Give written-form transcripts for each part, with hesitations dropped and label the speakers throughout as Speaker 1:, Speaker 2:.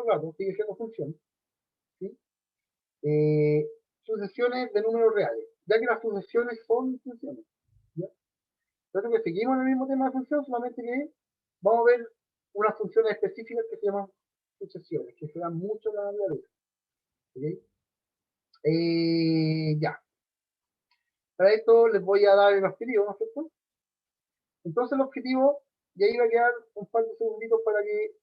Speaker 1: rato, sigue siendo función, ¿sí? Sucesiones de números reales, ya que las sucesiones son funciones, ¿ya? Entonces, que seguimos en el mismo tema de función, solamente que vamos a ver unas funciones específicas que se llaman sucesiones, que se dan mucho en la naturaleza, ¿ok? Ya. Para esto les voy a dar el objetivo, ¿no es cierto? Entonces el objetivo, y ahí va a quedar un par de segunditos para que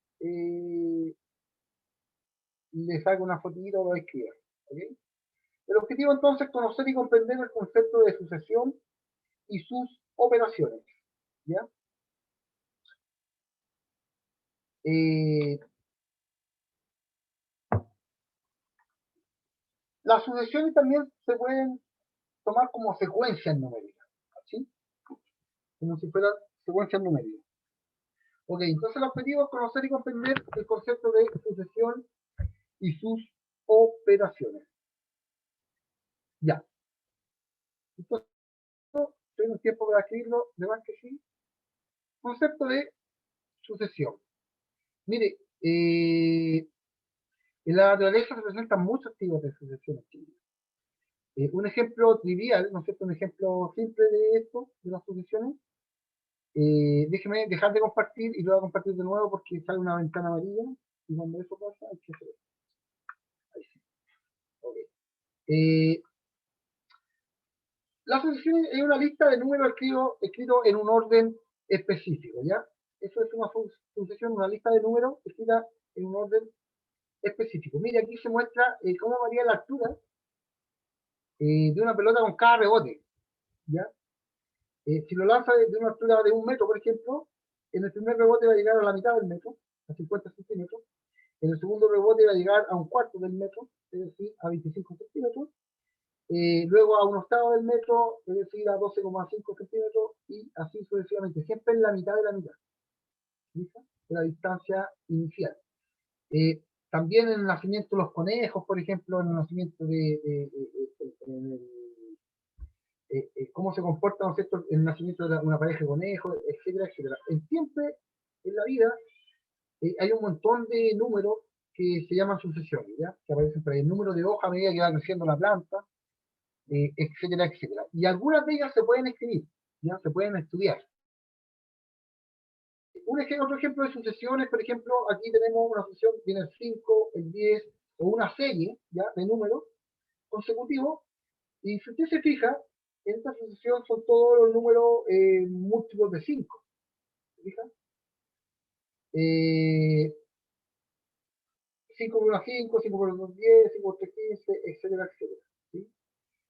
Speaker 1: les haga una fotito o lo escriba, ¿ok? El objetivo entonces es conocer y comprender el concepto de sucesión y sus operaciones, ¿ya? Las sucesiones también se pueden tomar como secuencias numéricas, ¿sí? Como si fueran secuencias numéricas. Ok, entonces el objetivo es conocer y comprender el concepto de sucesión y sus operaciones. Ya. Entonces, tengo un tiempo para escribirlo, de más que sí. Concepto de sucesión. Mire, en la naturaleza se presentan muchos tipos de sucesiones. Un ejemplo trivial, ¿no es cierto? Un ejemplo simple de esto, de las sucesiones. Déjeme dejar de compartir y lo voy a compartir de nuevo porque sale una ventana amarilla y cuando eso pasa hay que hacer esto. Ahí sí. Okay. La sucesión es una lista de números escritos en un orden específico, ¿ya? Eso es una sucesión, una lista de números escrita en un orden específico. Mire, aquí se muestra cómo varía la altura de una pelota con cada rebote, ¿ya? Si lo lanza de una altura de 1 metro, por ejemplo, en el primer rebote va a llegar a la mitad del metro, a 50 centímetros. En el segundo rebote va a llegar a 1/4 del metro, es decir, a 25 centímetros. Luego a 1/8 del metro, es decir, a 12,5 centímetros, y así sucesivamente, siempre en la mitad de la mitad, ¿listo? De la distancia inicial. También en el nacimiento de los conejos, por ejemplo, en el nacimiento cómo se comporta, ¿no es cierto?, el nacimiento de una pareja de conejos, etcétera, etcétera. Siempre en la vida hay un montón de números que se llaman sucesiones, ¿ya? Que aparecen por ahí, el número de hojas a medida que va creciendo la planta, etcétera, etcétera. Y algunas de ellas se pueden escribir, ¿ya? Se pueden estudiar. Otro ejemplo de sucesiones, por ejemplo, aquí tenemos una sucesión, viene el 5, el 10, o una serie, ¿ya?, de números consecutivos, y si usted se fija, en esta sucesión son todos los números múltiplos de 5, ¿se fija? 5 por 1, 5, 5 por 2, 10, 5 por 3, 15, etcétera, etcétera, ¿sí?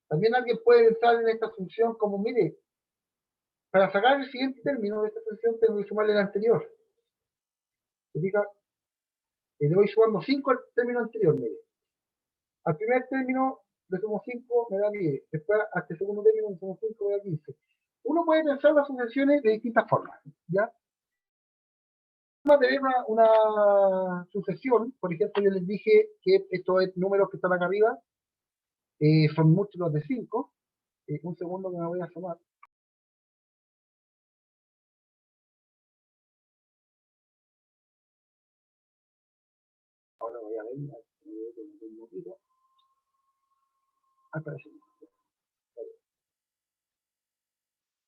Speaker 1: También alguien puede pensar en esta función como, mire, para sacar el siguiente término de esta función tengo que sumarle el anterior. ¿Se fija? Le voy sumando 5 al término anterior, mire. Al primer término le sumo 5, me da 10. Después, hasta el segundo término le sumo 5, me da 15. Uno puede pensar las sucesiones de distintas formas, ¿ya? De ver una sucesión, por ejemplo, yo les dije que estos números que están acá arriba son múltiplos de 5. Un segundo que me voy a sumar. Ahora voy a ver un poquito. Aparece.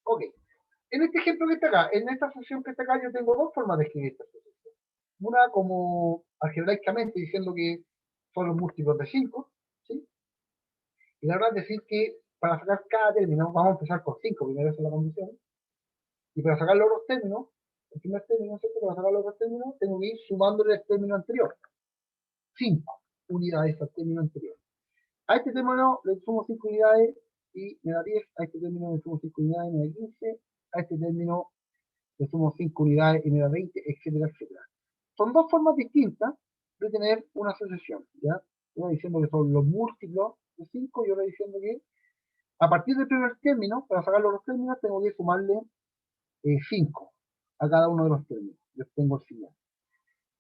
Speaker 1: Ok. En este ejemplo que está acá, en esta función que está acá, yo tengo dos formas de escribir esta sucesión. Una como algebraicamente diciendo que son los múltiplos de 5, ¿sí? Y la verdad es decir que para sacar cada término, vamos a empezar con 5, primero es la condición, y para sacar los otros términos, el primer término, ¿cierto? Para sacar los otros términos, tengo que ir sumándole el término anterior. 5 unidades al término anterior. A este término le sumo 5 unidades y me da 10, a este término le sumo 5 unidades y me da 15, a este término le sumo 5 unidades y me da 20, etcétera, etcétera. Son dos formas distintas de tener una sucesión, ¿ya? Una diciendo que son los múltiplos de 5 y otra diciendo que a partir del primer término, para sacar los términos, tengo que sumarle 5 a cada uno de los términos. Yo tengo el siguiente.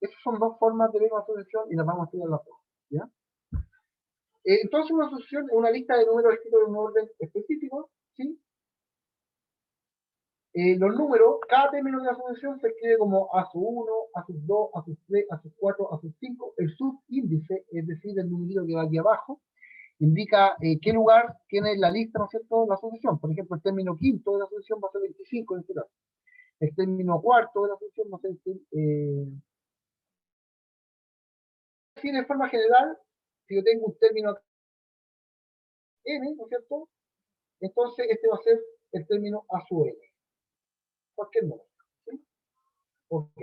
Speaker 1: Esas son dos formas de ver una sucesión y las vamos a estudiar las dos, ¿ya? Entonces una sucesión es una lista de números escritos en un orden específico, ¿sí? los números, cada término de la asociación se escribe como A sub 1, A sub 2, A sub 3, A sub 4, A sub 5. El subíndice, es decir, el numerito que va aquí abajo, indica qué lugar tiene la lista, ¿no es cierto?, la asociación. Por ejemplo, el término quinto de la asociación va a ser 25 en este caso. El término cuarto de la asociación va a ser así de forma general, si yo tengo un término n, ¿no es cierto?, entonces este va a ser el término a sub n. Cualquier número. ¿Sí? Ok.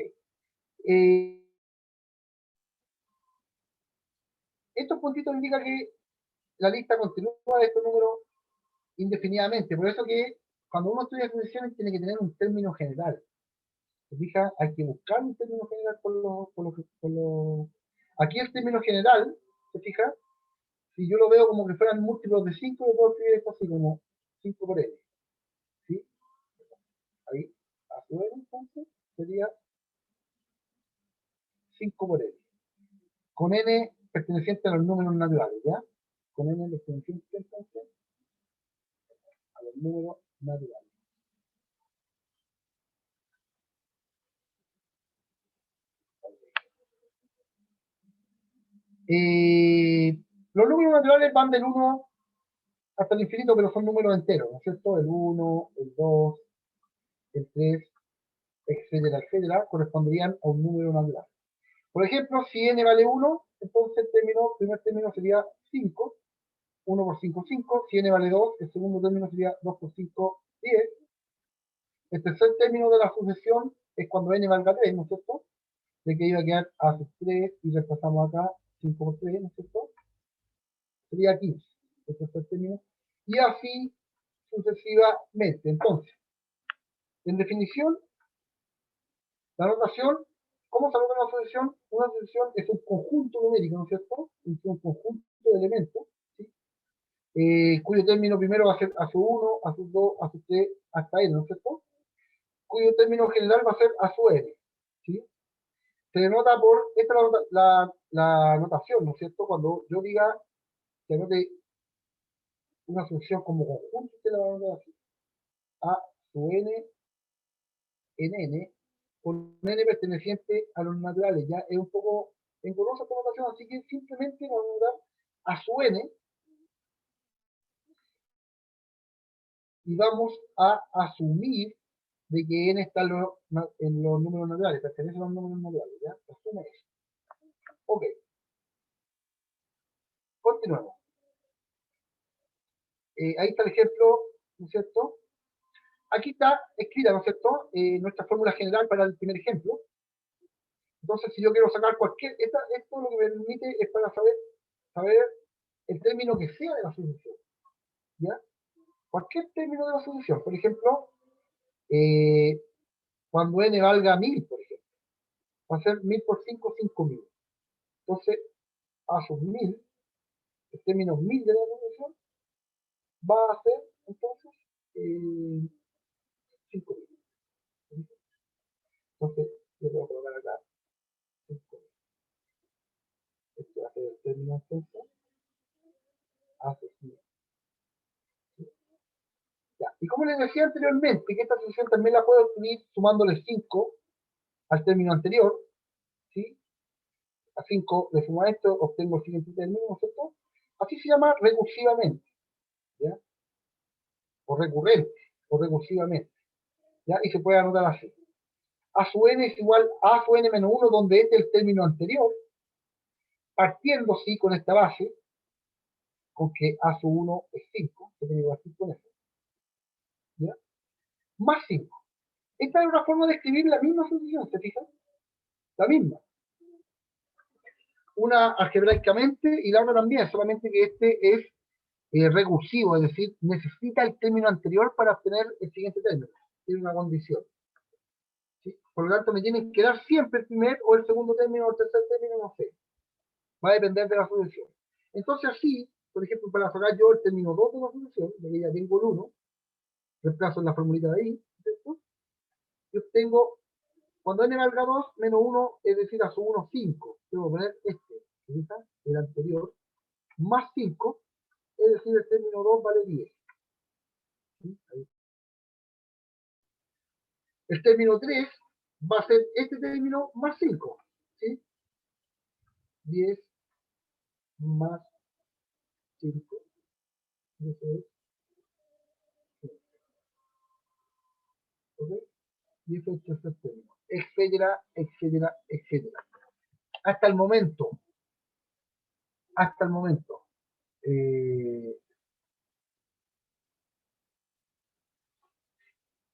Speaker 1: Estos puntitos indican que la lista continúa de estos números indefinidamente. Por eso que cuando uno estudia asociaciones tiene que tener un término general. ¿Se fija? Hay que buscar un término general por los... Aquí el término general, ¿se fija? Si yo lo veo como que fueran múltiplos de 5, yo puedo escribir esto así como 5 por n. ¿Sí? Ahí, a su n, entonces, sería 5 por n. Con n perteneciente a los números naturales, ¿ya? Con n perteneciente, entonces, a los números naturales. Los números naturales van del 1 hasta el infinito, pero son números enteros, ¿no es cierto? El 1, el 2, el 3, etcétera, etcétera, corresponderían a un número natural. Por ejemplo, si n vale 1, entonces el primer término sería 5, 1 por 5, 5. Si n vale 2, el segundo término sería 2 por 5, 10. El tercer término de la sucesión es cuando n valga 3, ¿no es cierto? De que iba a quedar a sub 3 y reemplazamos acá 5 por 3, ¿no es cierto? Sería 15, el tercer término. Y así sucesivamente. Entonces, en definición, la notación, ¿cómo se anota una sucesión? Una sucesión es un conjunto numérico, ¿no es cierto? Es un conjunto de elementos, ¿sí? Cuyo término primero va a ser a su 1, a su 2, a su 3, hasta n, ¿no es cierto? Cuyo término general va a ser a su n, ¿sí? Se denota por, esta es la notación, ¿no es cierto? Cuando yo diga que anote una sucesión como conjunto, usted la va a anotar así. A su n, en n, con n perteneciente a los naturales, ya es un poco engorrosa esta notación, así que simplemente vamos a anotar a su n y vamos a asumir de que n está en los números naturales, pertenece a los números naturales, ¿ya? Asume eso. Ok. Continuemos. Ahí está el ejemplo, ¿no es cierto? Aquí está escrita, ¿no es cierto? Nuestra fórmula general para el primer ejemplo. Entonces, si yo quiero sacar cualquier, esto lo que me permite es para saber el término que sea de la sucesión, ¿ya? Cualquier término de la sucesión. Por ejemplo, cuando n valga 1000, por ejemplo, va a ser 1000 por 5, 5000. Entonces, a sus 1000, el término 1000 de la sucesión, va a ser, entonces, 5000. Entonces, yo voy a colocar acá 5000. Este va a ser el término, entonces, a sus 1000. Ya. Y como les decía anteriormente, que esta sucesión también la puedo obtener sumándole 5 al término anterior, ¿sí? A 5 le sumo a esto, obtengo el siguiente término, ¿no es cierto? Así se llama recursivamente, ¿ya? O recurrente, o recursivamente, ¿ya? Y se puede anotar así. A su n es igual a su n menos 1, donde este es el término anterior, partiendo, sí, con esta base, con que a su 1 es 5, que tengo que partir con eso, ¿ya? Más 5. Esta es una forma de escribir la misma sucesión, ¿se fijan? La misma. Una algebraicamente y la otra también, solamente que este es recursivo, es decir, necesita el término anterior para obtener el siguiente término. Tiene una condición. ¿Sí? Por lo tanto, me tienen que dar siempre el primer o el segundo término o el tercer término, no sé. Va a depender de la solución. Entonces, así, por ejemplo, para sacar yo el término 2 de la solución, de que ya tengo el 1, reemplazo en la formulita de ahí, ¿cierto? Yo obtengo, cuando n valga 2, menos 1, es decir, a su 1, 5. Tengo que poner este, ¿sí? El anterior, más 5, es decir, el término 2 vale 10. ¿Sí? Ahí. el término 3 va a ser este término más 5, ¿sí? 10 más 5, eso es, ¿ok? Y eso es el tercer término, etcétera, etcétera, etcétera. Hasta el momento, hasta el momento, eh,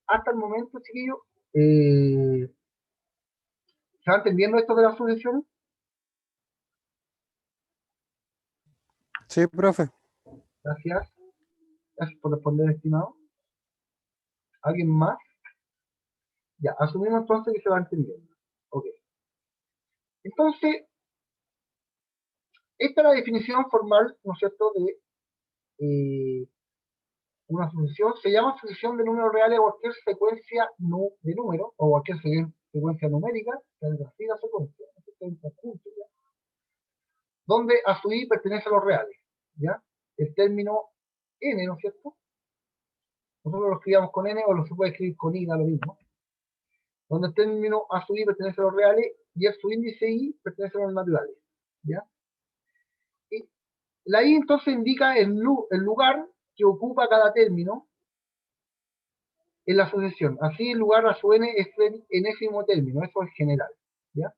Speaker 1: hasta el momento, chiquillos, ¿se va entendiendo esto de las sucesiones?
Speaker 2: Sí, profe.
Speaker 1: Gracias. Gracias por responder, estimado. ¿Alguien más? Ya, asumimos entonces que se va entendiendo. Ok. Entonces, esta es la definición formal, ¿no es cierto?, de una sucesión. Se llama sucesión de números reales a cualquier secuencia de números, o cualquier secuencia numérica, que es así la secuencia, es un conjunto, ¿ya? Donde a su i pertenece a los reales, ¿ya? El término n, ¿no es cierto? Nosotros lo escribamos con n o lo se puede escribir con i, da lo mismo. Donde el término a su i pertenece a los reales y a su índice i pertenece a los naturales, ¿ya? Y la i entonces indica el lugar que ocupa cada término en la sucesión. Así el lugar a su n es el enésimo término, eso es general, ¿ya?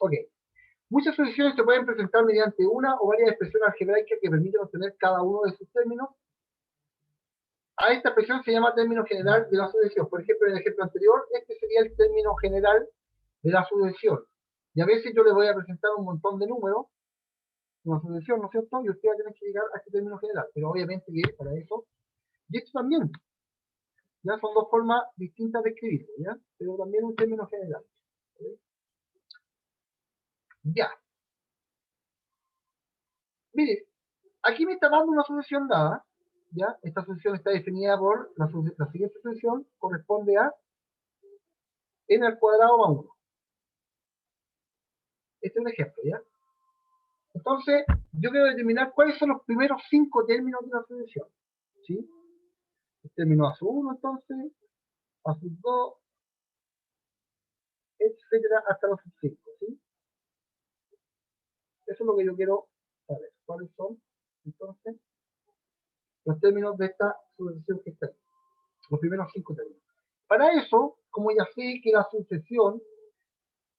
Speaker 1: Ok. Muchas sucesiones se pueden presentar mediante una o varias expresiones algebraicas que permiten obtener cada uno de sus términos. A esta expresión se llama término general de la sucesión. Por ejemplo, en el ejemplo anterior, este sería el término general de la sucesión. Y a veces yo les voy a presentar un montón de números, una sucesión, ¿no es cierto? Y ustedes tienen que llegar a este término general. Pero obviamente que para eso, y esto también, ya son dos formas distintas de escribirlo, ¿ya? Pero también un término general. ¿Sí? Ya. Mire, aquí me está dando una sucesión dada, ¿ya? Esta sucesión está definida por la siguiente sucesión, corresponde a n al cuadrado más 1. Este es un ejemplo, ¿ya? Entonces, yo quiero determinar cuáles son los primeros 5 términos de una sucesión, ¿sí? El término a su 1, entonces, a sus 2, etcétera, hasta los 5, ¿sí? Eso es lo que yo quiero saber. ¿Cuáles son, entonces, los términos de esta sucesión que está ahí? Los primeros 5 términos. Para eso, como ya sé que la sucesión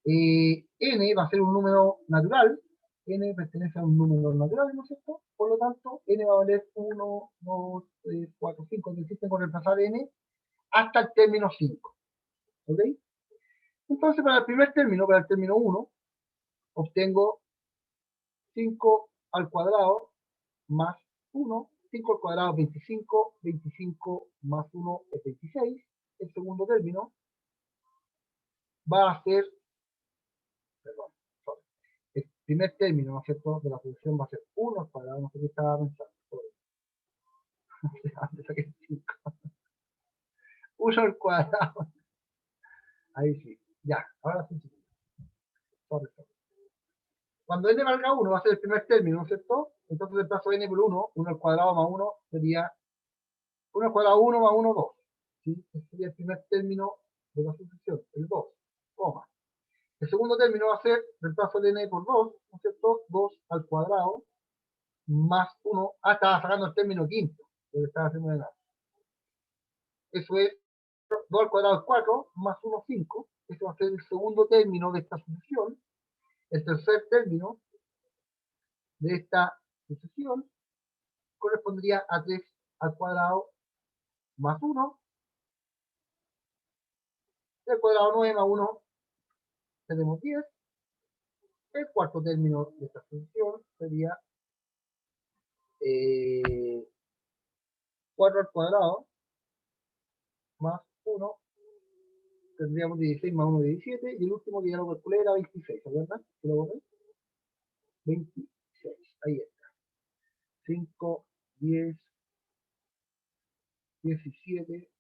Speaker 1: n va a ser un número natural, n pertenece a un número natural, ¿no es cierto? Por lo tanto, n va a valer 1, 2, 3, 4, 5, que existen con reemplazar n hasta el término 5. ¿Ok? Entonces, para el primer término, para el término 1, obtengo 5 al cuadrado más 1, 5 al cuadrado es 25, 25 más 1 es 26. El segundo término va a ser, perdón, el primer término, ¿no es cierto?, de la función va a ser 1 al cuadrado, no sé qué estaba pensando. Antes saqué 5. 1 al cuadrado. Ahí sí. Ya, ahora sí. Sorry. Cuando n valga 1 va a ser el primer término, ¿no es cierto? Entonces el paso n por 1, 1 al cuadrado más 1 sería 1 al cuadrado 1 más 1, 2. ¿Sí? Ese sería el primer término de la sucesión, el 2, coma. El segundo término va a ser reemplazo de n por 2, ¿no es cierto? 2 al cuadrado más 1. Ah, estaba sacando el término quinto, lo que estaba haciendo de nada. Eso es 2 al cuadrado es 4, más 1, 5. Este va a ser el segundo término de esta sucesión. El tercer término de esta sucesión correspondería a 3 al cuadrado más 1. El cuadrado 9 más 1 tenemos 10. El cuarto término de esta función sería 4 al cuadrado más 1. Tendríamos 16 más 1, 17. Y el último que ya lo calculé era 26. ¿Se acuerdan? ¿Se lo borré? 26. Ahí está. 5, 10, 17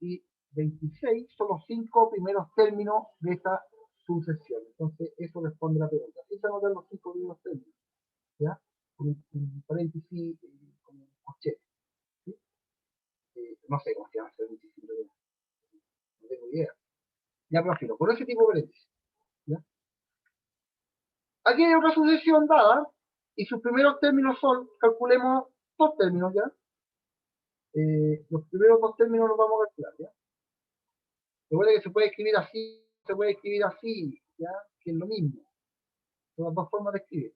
Speaker 1: y 26 son los 5 primeros términos de esta sucesión. Entonces, eso responde a la pregunta. Así se anotan los 5 primeros términos, ¿ya? Con un paréntesis, con un cochete, ¿sí? No sé cómo se llama ese paréntesis, Aquí hay otra sucesión dada, y sus primeros términos son, calculemos dos términos ya. Los primeros dos términos los vamos a calcular, ¿ya? Recuerda que se puede escribir así, se puede escribir así, ¿ya? Que es lo mismo. Son las dos formas de escribir.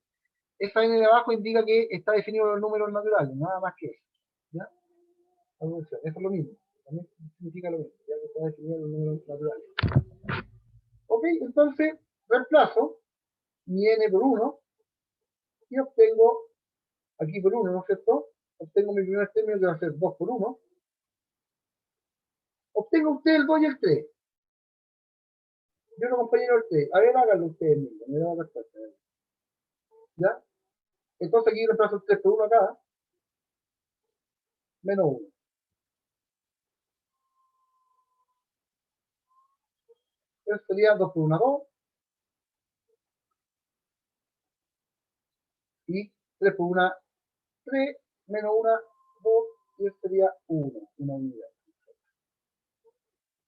Speaker 1: Esa n de abajo indica que está definido los números naturales, nada más que eso, ¿ya? Eso es lo mismo. También significa lo mismo, ya que está definido los números naturales. Ok, entonces reemplazo mi n por 1 y obtengo aquí por 1, ¿no es cierto? Obtengo mi primer término que va a ser 2 por 1. Obtengo usted el 2 y el 3. Yo no compañero el 3. A ver, háganlo ustedes mismos. Me da la respuesta. ¿Ya? Entonces aquí reemplazo el 3 por 1 acá. Menos 1. Eso sería 2 por 1, 2. Y 3 por 1, 3. Menos 1, 2. Y eso sería 1. Una unidad.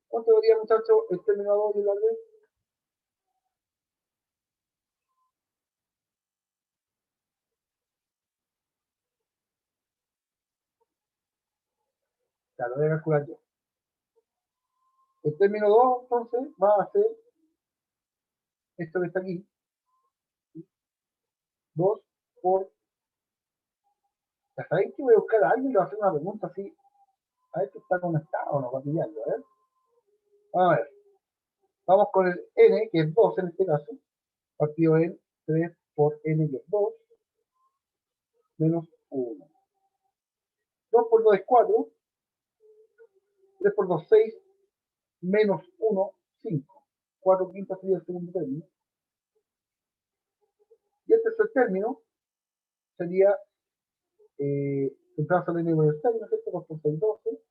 Speaker 1: ¿Cuánto daría, muchachos, el término 2 y la 3? Ya, lo voy a calcular yo. El término 2, entonces, va a ser esto que está aquí. 2 por... Ya sabéis que voy a buscar a alguien, le voy a hacer una pregunta así. A ver si está conectado o no, para pillarlo, a ver. A ver. Vamos con el n, que es 2 en este caso. Partido en 3 por n, que es 2, menos 1. 2 por 2 es 4. 3 por 2, 6. Menos 1, 5. 4 quintas sería el segundo término. Y el tercer término sería reemplazo al n por el 6, ¿no es cierto? 2 por 6, 12.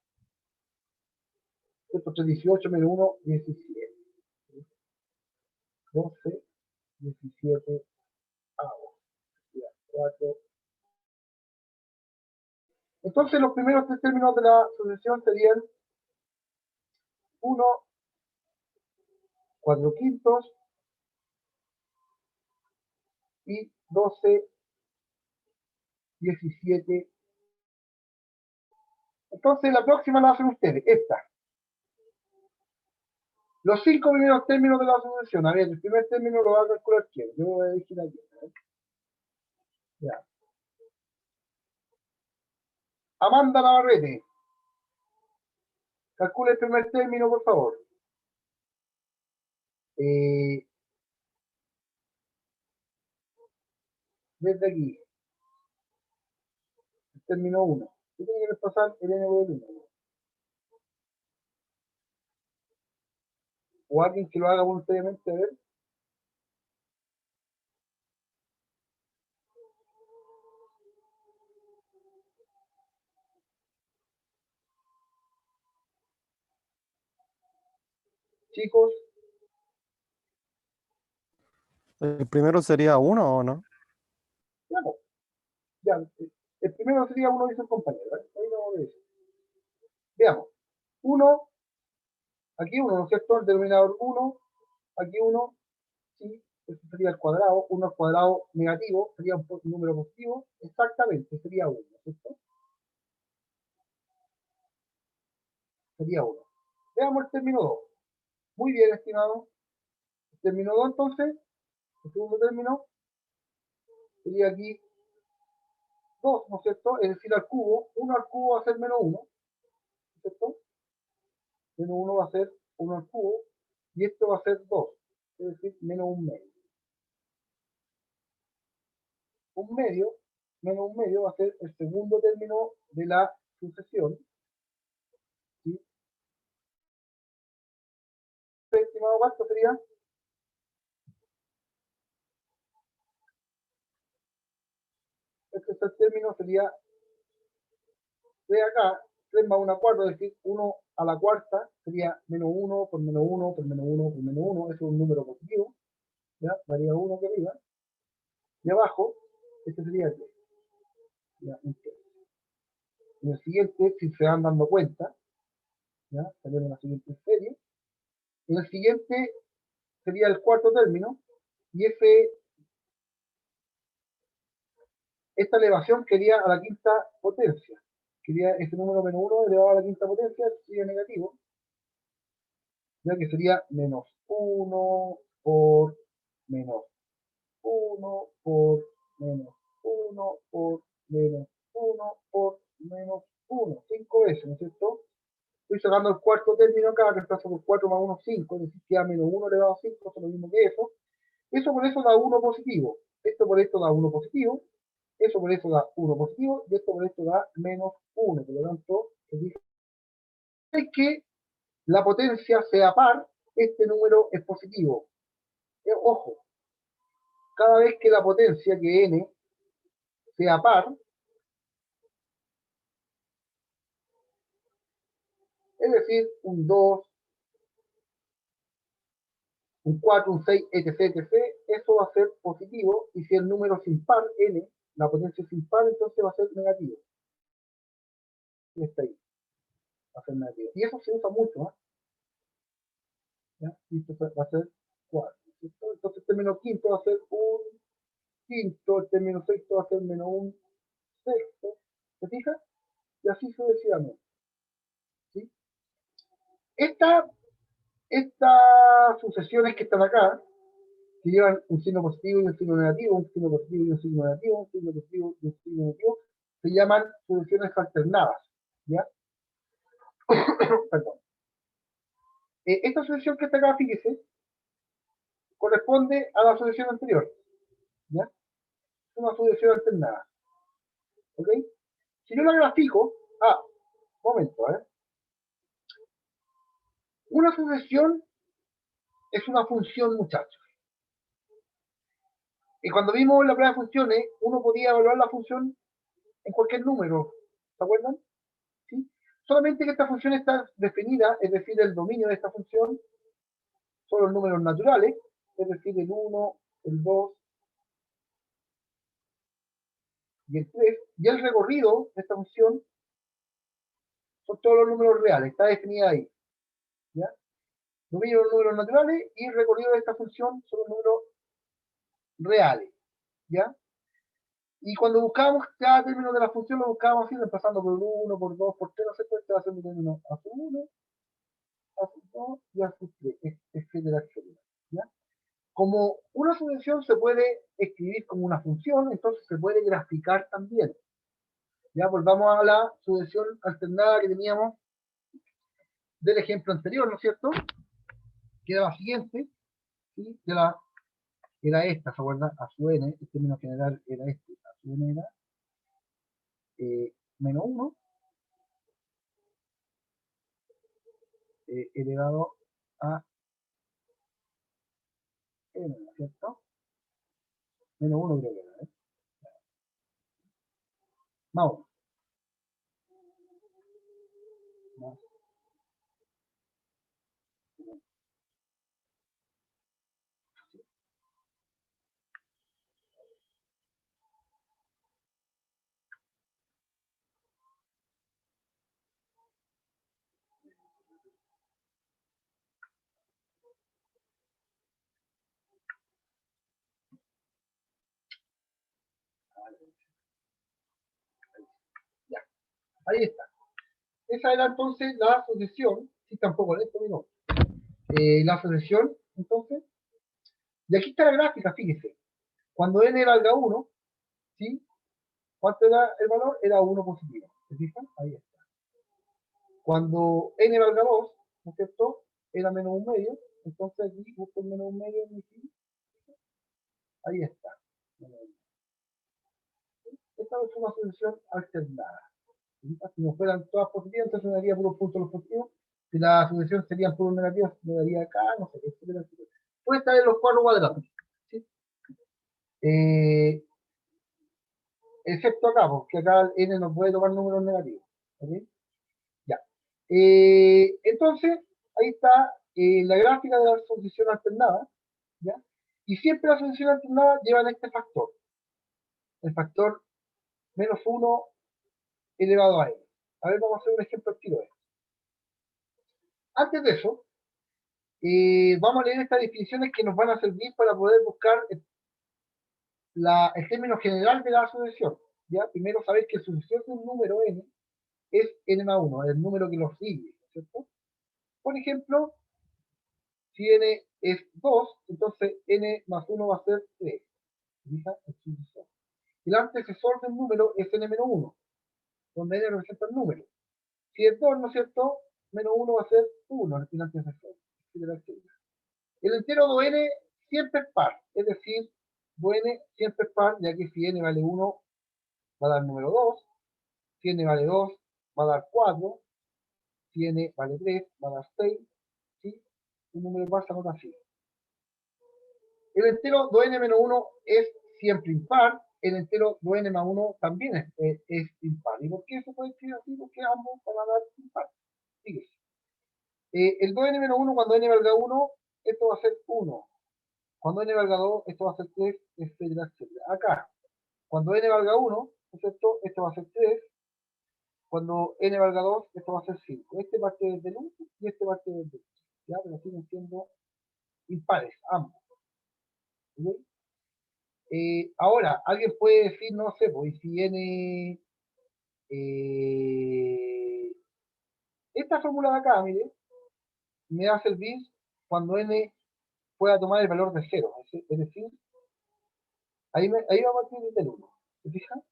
Speaker 1: 3 por 3, 18, menos 1, 17. 12, 17, 4. Entonces los primeros tres términos de la sucesión serían 1, 4 quintos y 12, 17. Entonces la próxima la hacen ustedes, esta. Los 5 primeros términos de la sucesión. A ver, el primer término lo va a calcular quién. Yo voy a elegir aquí. Ya. Amanda Navarrete. Calcule el primer término, por favor. Desde aquí. El término 1. ¿Qué tiene que pasar el n por el 1? O alguien que lo haga voluntariamente, a ver. Chicos,
Speaker 2: ¿El primero sería 1 o no?
Speaker 1: ya, pues, ya. El primero sería 1, dice el compañero. Ahí lo dice. Veamos. 1, aquí 1, ¿no es cierto? El denominador 1, aquí 1, sí, ese sería el cuadrado. 1 al cuadrado negativo sería un número positivo. Exactamente, sería 1, ¿cierto? Sería 1. Veamos el término 2. Muy bien, estimado. El término 2, entonces, el segundo término sería aquí 2, ¿no es cierto? Es decir, al cubo. 1 al cubo va a ser menos 1, ¿no es cierto? Menos 1 va a ser 1 al cubo. Y esto va a ser 2, es decir, menos 1 medio. 1 medio, menos 1 medio va a ser el segundo término de la sucesión. ¿Sí? Estimado, ¿cuánto sería? El tercer término sería de acá, 3 más 1 cuarta, es decir, 1 a la cuarta sería menos 1 por menos 1 por menos 1 por menos 1. Eso es un número positivo. ¿Ya? Varía 1 que arriba. Y abajo, este sería 3. ¿Ya? En el siguiente, si se van dando cuenta, ¿ya? Tenemos la siguiente serie. En el siguiente sería el cuarto término, y ese esta elevación quería a la quinta potencia. Quería ese número menos 1 elevado a la quinta potencia, sería negativo, ya que sería menos 1 por menos 1 por menos 1 por menos 1 por menos 1, 5 veces, ¿no es cierto? Estoy sacando el cuarto término acá, que está sobre 4 más 1, 5, es decir, queda menos 1 elevado a 5, es lo mismo que eso. Eso por eso da 1 positivo. Esto por esto da 1 positivo. Eso por eso da 1 positivo. Y esto por esto da menos 1. Por lo tanto, es que la potencia sea par, este número es positivo. Ojo, cada vez que la potencia, que n, sea par, es decir, un 2, un 4, un 6, etc., etc., eso va a ser positivo, y si el número es impar, n, la potencia es impar, entonces va a ser negativo. Y está ahí, va a ser negativo. Y eso se usa mucho, ¿eh? ¿Ya? Y esto va a ser 4. ¿Cierto? Entonces el término quinto va a ser un quinto, el término sexto va a ser menos un sexto. ¿Se fija? Y así sucesivamente. ¿Sí? Estas sucesiones que están acá, que llevan un signo positivo y un signo negativo, un signo positivo y un signo negativo, un signo positivo y un signo negativo, se llaman sucesiones alternadas. ¿Ya? Perdón. Esta sucesión que está acá, fíjese, corresponde a la sucesión anterior. ¿Ya? Es una sucesión alternada. ¿Ok? Si yo la grafico, momento, una sucesión es una función, muchachos. Y cuando vimos la prueba de funciones, uno podía evaluar la función en cualquier número. ¿Se acuerdan? ¿Sí? Solamente que esta función está definida, es decir, el dominio de esta función son los números naturales, es decir, el 1, el 2 y el 3, y el recorrido de esta función son todos los números reales, está definida ahí. ¿Ya? Dominio de los números naturales y el recorrido de esta función son los números reales. ¿Ya? Y cuando buscábamos cada término de la función, lo buscábamos así, empezando por 1, por 2, por 3, no sé cuál, va a ser un término a su 1, a su 2 y a su 3, etcétera, etcétera. ¿Ya? Como una sucesión se puede escribir como una función, entonces se puede graficar también. Ya, volvamos a la sucesión alternada que teníamos del ejemplo anterior, ¿no es cierto? Que era la siguiente, ¿sí? Era esta, ¿se acuerdan? A su n, el término general era este, a su n era menos 1 elevado a n, ¿no es cierto? Menos 1 creo que era, ¿eh? Más 1. Más 1. Ya, ahí está. Esa era entonces la sucesión, sí, tampoco, esto no. La sucesión, entonces, y aquí está la gráfica, fíjese. Cuando n valga 1, ¿sí? ¿Cuánto era el valor? Era 1 positivo. ¿Se fijan? Ahí está. Cuando n valga 2, ¿no es cierto? Era menos un medio. Entonces aquí busco el menos un medio. Ahí está. Esta es una solución alternada. Si no fueran todas positivas, entonces me daría puros puntos los positivos. Si la solución serían puros negativos, me daría acá, no sé, etcétera, etcétera. Puede estar en los cuatro cuadrados. ¿Sí? Excepto acá, porque acá el n no puede tomar números negativos. ¿Okay? Ya. Entonces, ahí está la gráfica de la solución alternada. ¿Ya? Y siempre la solución alternada lleva este factor. El factor menos 1 elevado a n. A ver, vamos a hacer un ejemplo al tiro de esto. Antes de eso, vamos a leer estas definiciones que nos van a servir para poder buscar el término general de la sucesión. ya, primero saber que el sucesor de un número n es n más 1, el número que lo sigue, ¿cierto? Por ejemplo, si n es 2, entonces n más 1 va a ser 3. ¿Fija? El sucesor. El antecesor del número es n menos 1, donde n representa el número. Si es 2, ¿no es cierto? Menos 1 va a ser 1, el antecesor, etcétera, etcétera. El entero 2n siempre es par, es decir, 2n siempre es par, ya que si n vale 1, va a dar número 2, si n vale 2, va a dar 4, si n vale 3, va a dar 6, ¿sí? Un número par se anota así. El entero 2n menos 1 es siempre impar, el entero 2n más 1 también es impar. ¿Y por qué se puede escribir así? Porque ambos van a dar impar. Fíjese. El 2n menos 1, cuando n valga 1, esto va a ser 1. Cuando n valga 2, esto va a ser 3, etcétera, etcétera. Acá, cuando n valga 1, ¿no es cierto? Esto va a ser 3. Cuando n valga 2, esto va a ser 5. Este parte desde el 1 y este parte desde el 2. ¿Ya? Pero siguen siendo impares, ambos. ¿Okay? Ahora, alguien puede decir, no sé, pues, si n... esta fórmula de acá, mire, me va a servir cuando n pueda tomar el valor de 0. Es decir, ahí va a partir del 1. ¿Se fijan?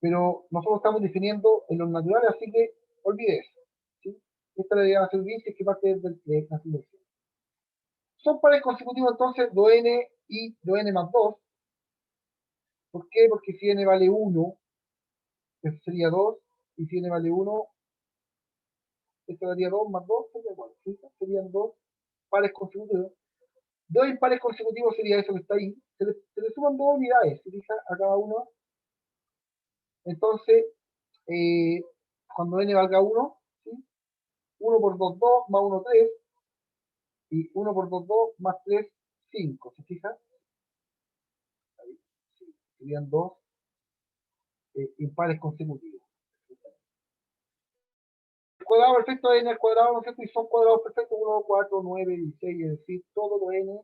Speaker 1: Pero nosotros estamos definiendo en los naturales, así que olvide eso. ¿Sí? Esta le va a servir si es que parte de la selección. Son pares consecutivos entonces 2n y 2n más 2. ¿Por qué? Porque si n vale 1, eso sería 2, y si n vale 1, esto daría 2 más 2, sería 4. ¿Sí? Serían 2 pares consecutivos. 2 impares consecutivos sería eso que está ahí. Se le suman 2 unidades, se fija a cada uno. Entonces, cuando n valga 1, ¿sí? 1 por 2, 2, más 1, 3, y 1 por 2, 2, más 3, 5, ¿se fija? Ahí, sí, serían 2 impares consecutivos. El cuadrado perfecto es n al cuadrado, ¿no es cierto? Y son cuadrados perfectos 1, 4, 9, 16, es decir, todos los n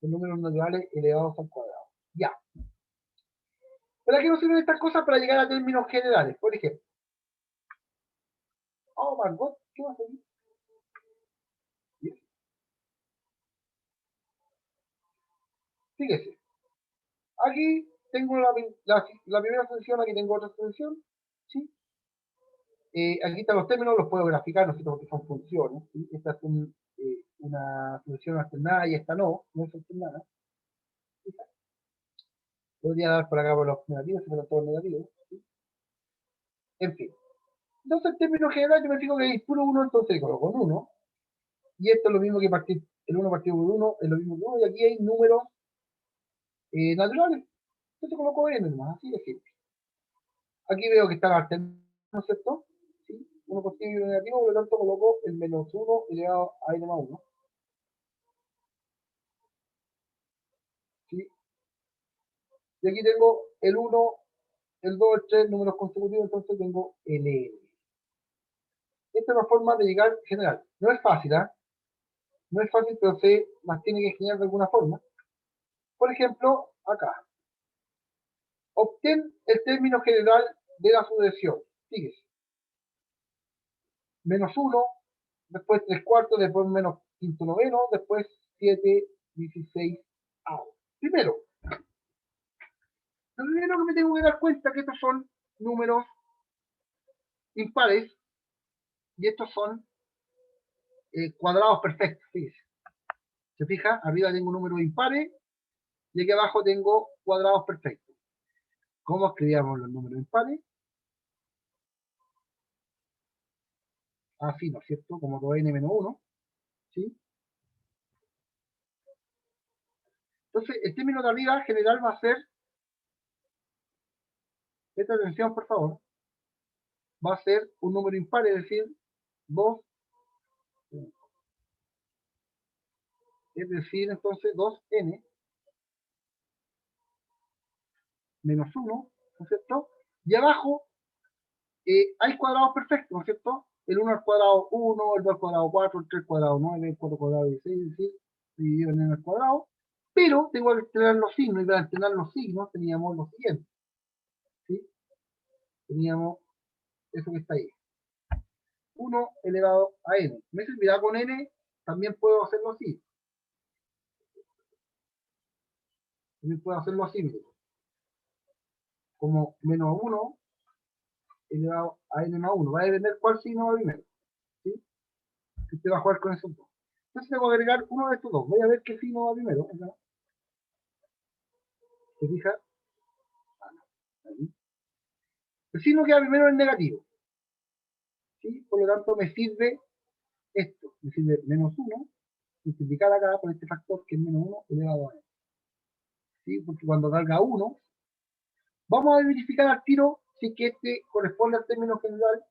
Speaker 1: de números naturales elevados al cuadrado. Ya. ¿Para qué nos sirven estas cosas? Para llegar a términos generales. Por ejemplo, oh, Margot, ¿qué va a hacer? Fíjese, aquí tengo la primera función, aquí tengo otra función, ¿sí? Aquí están los términos, los puedo graficar, no sé porque son funciones, ¿sí? Esta es una función alternada y esta no es alternada. ¿Sí? Podría dar por acá por los negativos, si fueran todos negativos, ¿sí? En fin. Entonces, en términos generales, yo me fijo que hay puro 1, entonces coloco un 1, y esto es lo mismo que partir, el 1 partido por 1 es lo mismo que 1, y aquí hay números naturales. Entonces coloco n nomás, así de simple. Aquí veo que están alternados, ¿no es cierto? ¿Sí? Uno positivo y uno negativo, por lo tanto coloco el menos 1 elevado a n más 1. ¿Sí? Y aquí tengo el 1, el 2, el 3, números consecutivos, entonces tengo el n. Esta es una forma de llegar general. No es fácil, ¿eh? No es fácil, pero se las tiene que ingeniar de alguna forma. Por ejemplo, acá. Obtén el término general de la sucesión. Fíjese. Menos 1, después 3 cuartos, después menos quinto noveno, después 7, 16 a. Primero, lo primero que me tengo que dar cuenta es que estos son números impares y estos son cuadrados perfectos. Fíjese. ¿Se fija? Arriba tengo números impares y aquí abajo tengo cuadrados perfectos. ¿Cómo escribíamos los números impares? Así, ¿no es cierto? Como 2n menos 1. ¿Sí? Entonces, el término de arriba general va a ser, esta atención por favor, va a ser un número impar, es decir, 2, es decir, entonces 2n menos 1, ¿no es cierto? Y abajo hay cuadrados perfectos, ¿no es cierto? El 1 al cuadrado 1, el 2 al cuadrado 4, el 3 al cuadrado 9, el 4 al cuadrado 16, es decir, dividido en n al cuadrado, pero tengo que tener los signos, y para tener los signos teníamos lo siguiente, ¿sí? teníamos eso que está ahí. 1 elevado a n. ¿Me servirá con n? También puedo hacerlo así. También puedo hacerlo así, mire. Como menos 1 elevado a n más 1. Va a depender cuál signo va primero. ¿Sí? Que usted va a jugar con esos dos. Entonces tengo que agregar uno de estos dos. Voy a ver qué signo va primero. Acá. ¿Se fija? Ahí. El signo que va primero es negativo. ¿Sí? Por lo tanto, me sirve esto. Me sirve menos 1 multiplicar acá por este factor que es menos 1 elevado a n. ¿Sí? Porque cuando carga 1, vamos a verificar al tiro si que este corresponde al término general,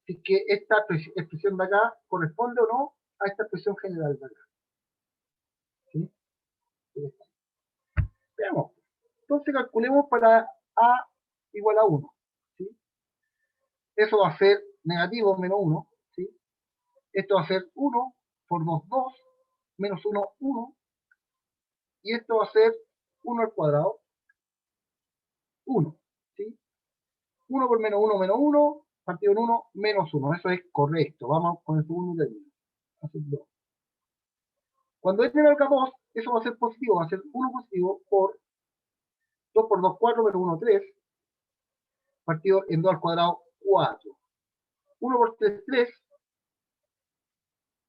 Speaker 1: si que esta expresión de acá corresponde o no a esta expresión general de acá. ¿Sí? Veamos. Entonces calculemos para a igual a 1. ¿Sí? Eso va a ser negativo menos 1. ¿Sí? Esto va a ser 1 por 2, 2, menos 1, 1. Y esto va a ser 1 al cuadrado, 1. ¿Sí? 1 por menos 1, menos 1, partido en 1, menos 1. Eso es correcto. Vamos con el segundo término. Hacer 2. Cuando n valga 2, eso va a ser positivo. Va a ser 1 positivo por 2 por 2, 4, menos 1, 3. Partido en 2 al cuadrado, 4. 1 por 3, 3.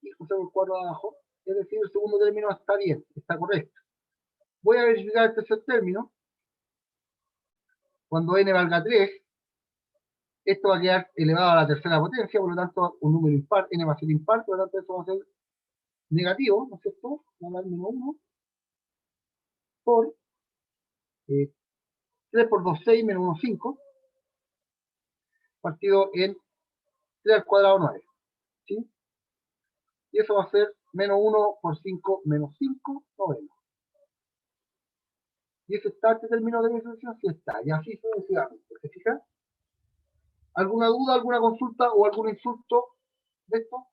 Speaker 1: Y usamos el 4 abajo. Es decir, el segundo término está bien, está correcto. Voy a verificar el tercer término. Cuando n valga 3, esto va a quedar elevado a la tercera potencia, por lo tanto, un número impar, n va a ser impar, por lo tanto, eso va a ser negativo, ¿no es cierto? Va a dar menos 1 por 3 por 2, 6, menos 1, 5, partido en 3 al cuadrado, 9. ¿Sí? Y eso va a ser menos 1 por 5, menos 5, noveno. ¿Y eso está este término de mi solución? Sí está. Y así sucesivamente. ¿Se fija? ¿Alguna duda, alguna consulta o algún insulto de esto?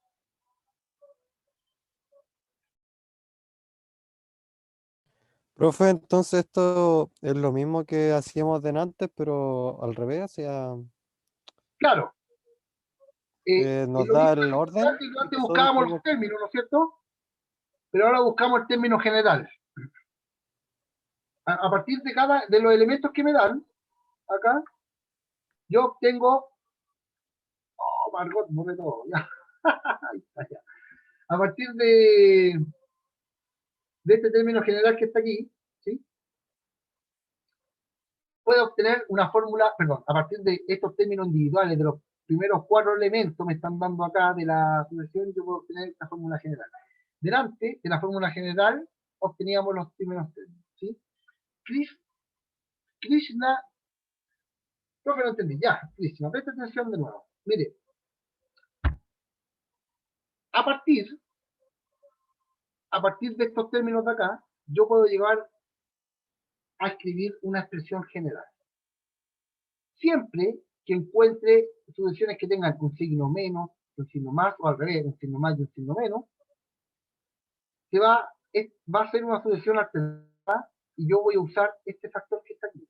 Speaker 2: Profe, entonces esto es lo mismo que hacíamos de antes, pero al revés, o sea,
Speaker 1: Claro. Es
Speaker 2: nos
Speaker 1: lo
Speaker 2: da
Speaker 1: mismo
Speaker 2: el orden
Speaker 1: que
Speaker 2: y
Speaker 1: antes
Speaker 2: nosotros
Speaker 1: buscábamos
Speaker 2: tenemos...
Speaker 1: los términos, ¿no es cierto? Pero ahora buscamos el término general. A partir de los elementos que me dan, acá, yo obtengo. Oh, Margot, borré todo. Ya. Ahí está, ya. A partir de este término general que está aquí, ¿sí? Puedo obtener una fórmula, perdón, a partir de estos términos individuales, de los primeros 4 elementos me están dando acá de la sucesión, yo puedo obtener esta fórmula general. Delante de la fórmula general obteníamos los primeros términos, ¿sí? Krishna, profe, no entendí, ya, Krishna, presta atención de nuevo. Mire, a partir, a partir de estos términos de acá, yo puedo llegar a escribir una expresión general. Siempre que encuentre sucesiones que tengan un signo menos, un signo más, o al revés, un signo más y un signo menos, va a ser una sucesión alternada y yo voy a usar este factor que está aquí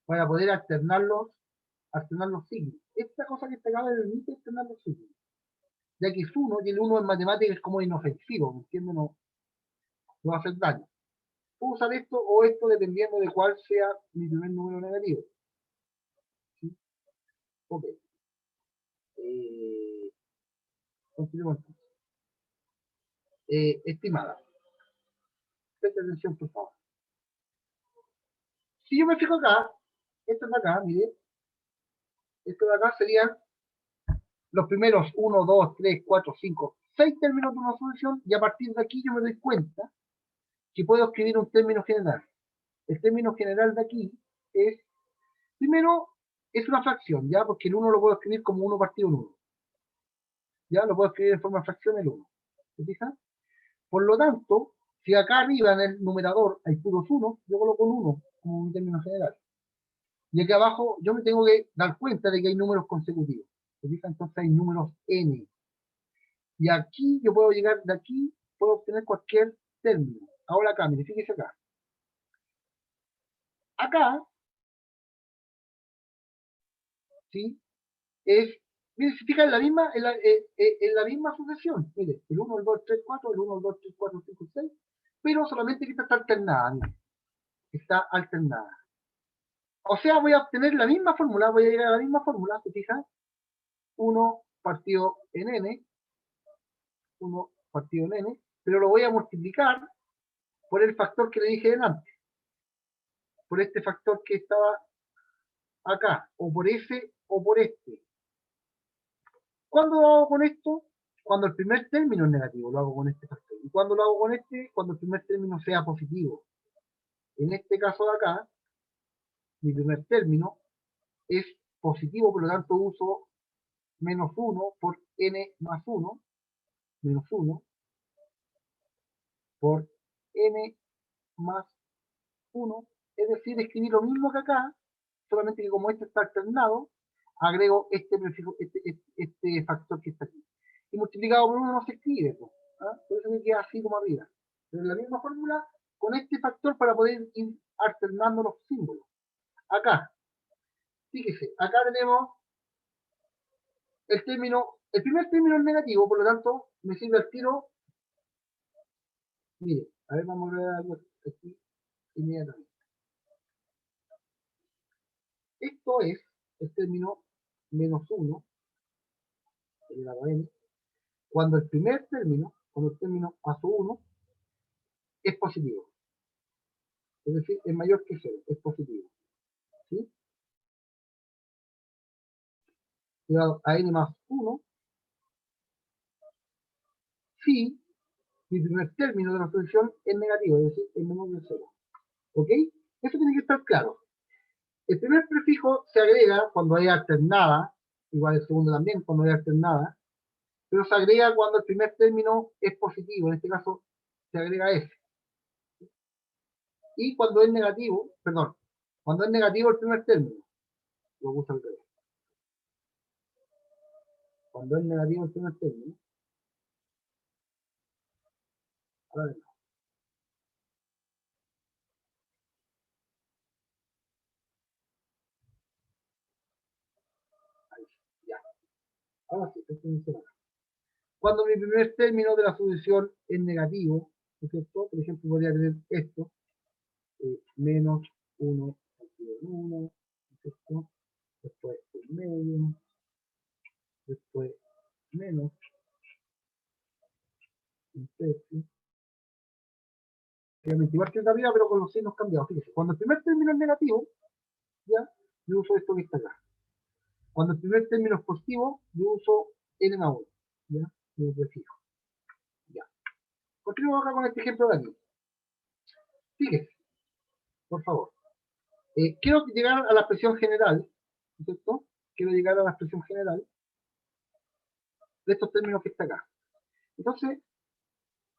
Speaker 1: para poder alternar los signos. Esta cosa que está acá me permite alternar los signos, ya que es 1 y el 1 en matemáticas es como inofensivo, ¿me entiendes? No va a hacer daño. Puedo usar esto o esto dependiendo de cuál sea mi primer número negativo. ¿Sí? Ok. Continuemos entonces. Estimada, presta atención por favor. Si yo me fijo acá, esto de acá, mire, esto de acá serían los primeros 1, 2, 3, 4, 5, 6 términos de una solución y a partir de aquí yo me doy cuenta que puedo escribir un término general. El término general de aquí es, primero, es una fracción, ¿ya? Porque el 1 lo puedo escribir como 1 partido en 1. ¿Ya? Lo puedo escribir en forma de fracción el 1. ¿Se fijan? Por lo tanto, si acá arriba en el numerador hay puros 1, yo coloco un 1 como un término general. Y aquí abajo yo me tengo que dar cuenta de que hay números consecutivos. ¿Se fijan? Entonces hay números n. Y aquí yo puedo llegar, de aquí puedo obtener cualquier término. Ahora acá, mire, fíjese acá. Acá ¿sí? Mire, se fija en la misma sucesión. Mire, el 1, el 2, el 3, 4, el 1, el 2, el 3, 4, 5, 6, pero solamente que esta está alternada, mire, está alternada. O sea, voy a obtener la misma fórmula, voy a llegar a la misma fórmula, ¿se fija? 1 partido en n, 1 partido en n, pero lo voy a multiplicar por el factor que le dije delante, por este factor que estaba acá, o por ese, o por este. ¿Cuándo lo hago con esto? Cuando el primer término es negativo, lo hago con este factor. ¿Y cuándo lo hago con este? Cuando el primer término sea positivo. En este caso de acá, mi primer término es positivo, por lo tanto uso menos 1 por n más 1, menos 1 por n más 1, es decir, escribí lo mismo que acá, solamente que como este está alternado, agrego este prefijo, este factor que está aquí. Y multiplicado por 1 no se escribe, ¿no? ¿Ah? Por eso me queda así como arriba. Pero es la misma fórmula con este factor para poder ir alternando los símbolos. Acá, fíjese, acá tenemos el primer término es negativo, por lo tanto, me sirve al tiro. Mire, a ver, vamos a ver algo aquí inmediatamente. Esto es el término menos 1, elevado a n, cuando el primer término, cuando el término a su 1, es positivo. Es decir, es mayor que 0, es positivo. ¿Sí? Elevado a n más 1, si mi primer término de la solución es negativo, es decir, es menor de 0. ¿Ok? Eso tiene que estar claro. El primer prefijo se agrega cuando hay alternada, igual el segundo también cuando hay alternada, pero se agrega cuando el primer término es positivo, en este caso se agrega F. Y cuando es negativo, perdón, cuando es negativo el primer término, lo puse al revés. Cuando es negativo el primer término, a ver, ahí, ya. Ahora sí, esto funciona. Cuando mi primer término de la solución es negativo, ¿no es cierto? Por ejemplo, podría tener esto, menos 1 partido en 1, ¿no es cierto? Después el medio, después menos un tercio. Obviamente igual que el de arriba, pero con los signos cambiados. Fíjese, cuando el primer término es negativo, ya, yo uso esto que está acá. Cuando el primer término es positivo, yo uso n más 1, ya, me prefijo. Ya. Continuamos acá con este ejemplo de aquí. Fíjese, por favor. Quiero llegar a la expresión general, ¿no es cierto? Quiero llegar a la expresión general de estos términos que está acá. Entonces,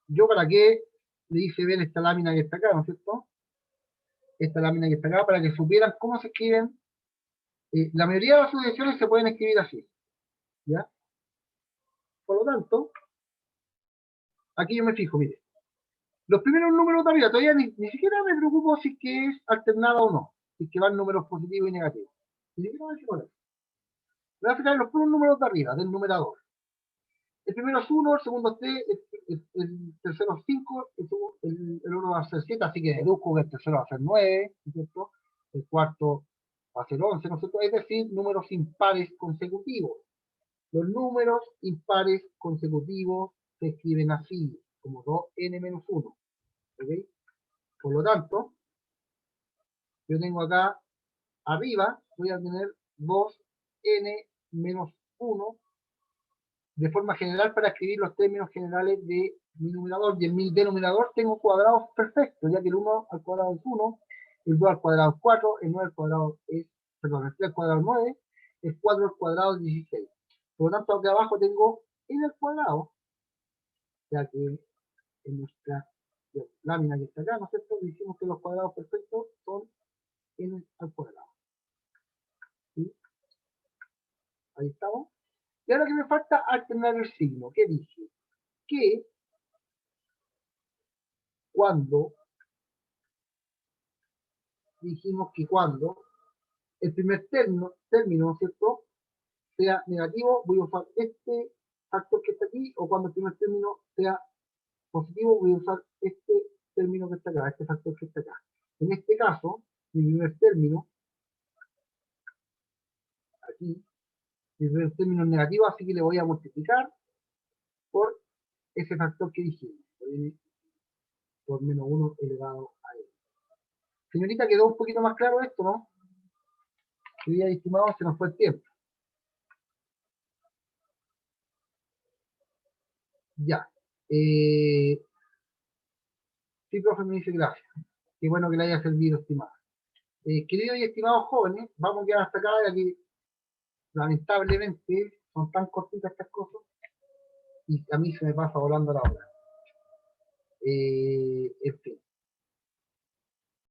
Speaker 1: yo para qué le hice ver esta lámina que está acá, ¿no es cierto? Esta lámina que está acá, para que supieran cómo se escriben. La mayoría de las sucesiones se pueden escribir así, ¿ya? Por lo tanto, aquí yo me fijo, mire. Los primeros números de arriba, todavía ni siquiera me preocupo si es que es alternada o no, si es que van números positivos y negativos. Ni siquiera me fijo en eso. Me voy a fijar en los puros números de arriba, del numerador. El primero es 1, el segundo es 3, el tercero es 5, el uno va a ser 7, así que deduzco que el tercero va a ser 9, ¿no es cierto? El cuarto va a ser 11, ¿no es cierto? Es decir, números impares consecutivos. Los números impares consecutivos se escriben así, como 2n menos 1. ¿Ok? Por lo tanto, yo tengo acá arriba, voy a tener 2n menos 1 de forma general para escribir los términos generales de mi numerador. Y en mi denominador tengo cuadrados perfectos, ya que el 1 al cuadrado es 1, el 2 al cuadrado es 4, el 9 al cuadrado es, perdón, el 3 al cuadrado es 9, el 4 al cuadrado es 16. Por lo tanto, aquí abajo tengo n al cuadrado, ya que en nuestra lámina que está acá, ¿no es cierto? Dijimos que los cuadrados perfectos son n al cuadrado. ¿Sí? Ahí estamos. Y ahora que me falta alternar el signo, ¿qué dije? Que cuando, dijimos que cuando el primer término, ¿no es cierto? sea negativo, voy a usar este factor que está aquí, o cuando el primer término sea positivo, voy a usar este término que está acá, este factor que está acá. En este caso, mi primer término, aquí, mi primer término es negativo, así que le voy a multiplicar por ese factor que dijimos, por menos 1 elevado a n. Señorita, quedó un poquito más claro esto, ¿no? Querida y estimado, se nos fue el tiempo. Ya. Sí, profe, me dice gracias. Qué bueno que le haya servido, estimado. Queridos y estimados jóvenes, vamos a quedar hasta acá, ya que lamentablemente son tan cortitas estas cosas y a mí se me pasa volando la hora. En fin.